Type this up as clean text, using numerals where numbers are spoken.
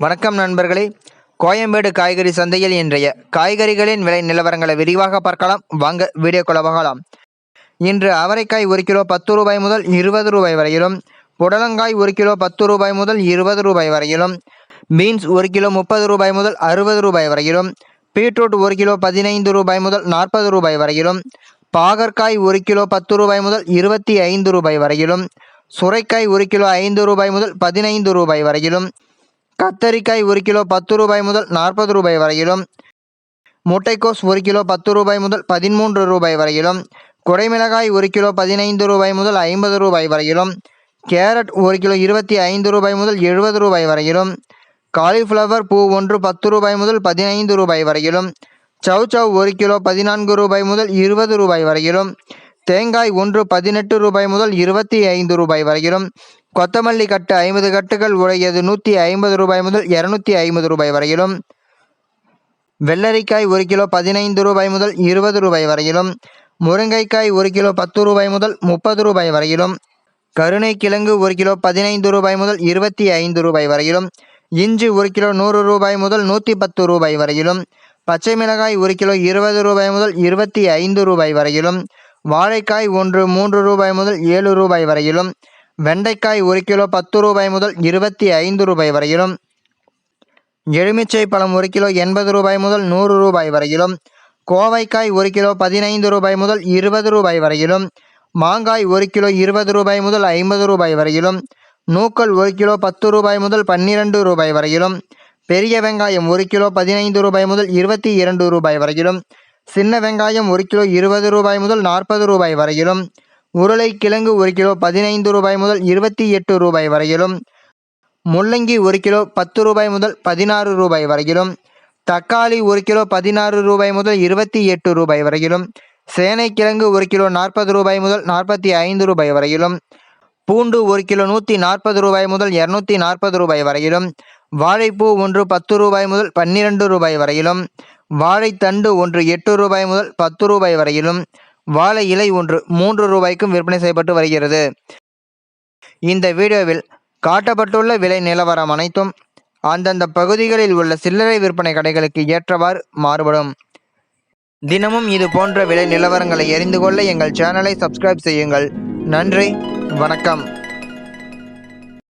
வணக்கம் நண்பர்களே. கோயம்பேடு காய்கறி சந்தையில் இன்றைய காய்கறிகளின் விலை நிலவரங்களை விரிவாக பார்க்கலாம். வாங்க வீடியோக்குள்ள போகலாம். இன்று அவரைக்காய் 1 கிலோ 10 ரூபாய் முதல் 20 ரூபாய் வரையிலும், புடலங்காய் 1 கிலோ 10 ரூபாய் முதல் 20 ரூபாய் வரையிலும், பீன்ஸ் 1 கிலோ 30 ரூபாய் முதல் 60 ரூபாய் வரையிலும், பீட்ரூட் 1 கிலோ 15 ரூபாய் முதல் 40 ரூபாய் வரையிலும், பாகற்காய் 1 கிலோ 10 ரூபாய் முதல் 25 ரூபாய் வரையிலும், சுரைக்காய் 1 கிலோ 5 ரூபாய் முதல் 15 ரூபாய் வரையிலும், கத்தரிக்காய் 1 கிலோ 10 ரூபாய் முதல் 40 ரூபாய் வரையிலும், முட்டைக்கோஸ் 1 கிலோ 10 ரூபாய் முதல் 13 ரூபாய் வரையிலும், குடைமிளகாய் 1 கிலோ 15 ரூபாய் முதல் 50 ரூபாய் வரையிலும், கேரட் 1 கிலோ 25 ரூபாய் முதல் 70 ரூபாய் வரையிலும், காலிஃப்ளவர் பூ 1 10 ரூபாய் முதல் 15 ரூபாய் வரையிலும், சவ் 1 கிலோ 14 ரூபாய் முதல் 20 ரூபாய் வரையிலும், தேங்காய் 1 18 ரூபாய் முதல் 25 ரூபாய் வரையிலும், கொத்தமல்லி கட்டு 50 கட்டுகள் உடையது 150 ரூபாய் முதல் 250 ரூபாய் வரையிலும், வெள்ளரிக்காய் 1 கிலோ 15 ரூபாய் முதல் 20 ரூபாய் வரையிலும், முருங்கைக்காய் 1 கிலோ 10 ரூபாய் முதல் 30 ரூபாய் வரையிலும், கருணைக்கிழங்கு 1 கிலோ 15 ரூபாய் முதல் 25 ரூபாய் வரையிலும், இஞ்சி 1 கிலோ 100 ரூபாய் முதல் 110 ரூபாய் வரையிலும், பச்சை மிளகாய் 1 கிலோ 20 ரூபாய் முதல் 25 ரூபாய் வரையிலும், வாழைக்காய் 3 ரூபாய் முதல் 7 ரூபாய் வரையிலும், வெண்டைக்காய் 1 கிலோ 10 ரூபாய் முதல் 25 ரூபாய் வரையிலும், எலுமிச்சை பழம் 1 கிலோ 80 ரூபாய் முதல் 100 ரூபாய் வரையிலும், கோவைக்காய் 1 கிலோ 15 ரூபாய் முதல் 20 ரூபாய் வரையிலும், மாங்காய் 1 கிலோ 20 ரூபாய் முதல் 50 ரூபாய் வரையிலும், நூக்கல் 1 கிலோ 10 ரூபாய் முதல் 12 ரூபாய் வரையிலும், பெரிய வெங்காயம் 1 கிலோ 15 ரூபாய் முதல் 22 ரூபாய் வரையிலும், சின்ன வெங்காயம் 1 கிலோ 20 ரூபாய் முதல் 40 ரூபாய் வரையிலும், உருளைக்கிழங்கு 1 கிலோ 15 ரூபாய் முதல் 28 ரூபாய் வரையிலும், முள்ளங்கி 1 கிலோ 10 ரூபாய் முதல் 16 ரூபாய் வரையிலும், தக்காளி 1 கிலோ 16 ரூபாய் முதல் 28 ரூபாய் வரையிலும், சேனைக்கிழங்கு 1 கிலோ 40 ரூபாய் முதல் 45 ரூபாய் வரையிலும், பூண்டு 1 கிலோ 140 ரூபாய் முதல் 240 ரூபாய் வரையிலும், வாழைப்பூ 1 10 ரூபாய் முதல் 12 ரூபாய் வரையிலும், வாழைத்தண்டு 1 8 ரூபாய் முதல் 10 ரூபாய் வரையிலும், வாழை இலை 1 3 ரூபாய்க்கும் விற்பனை செய்யப்பட்டு வருகிறது. இந்த வீடியோவில் காட்டப்பட்டுள்ள விலை நிலவரம் அனைத்தும் அந்தந்த பகுதிகளில் உள்ள சில்லறை விற்பனை கடைகளுக்கு ஏற்றவாறு மாறுபடும். தினமும் இது போன்ற விலை நிலவரங்களை அறிந்து கொள்ள எங்கள் சேனலை சப்ஸ்கிரைப் செய்யுங்கள். நன்றி, வணக்கம்.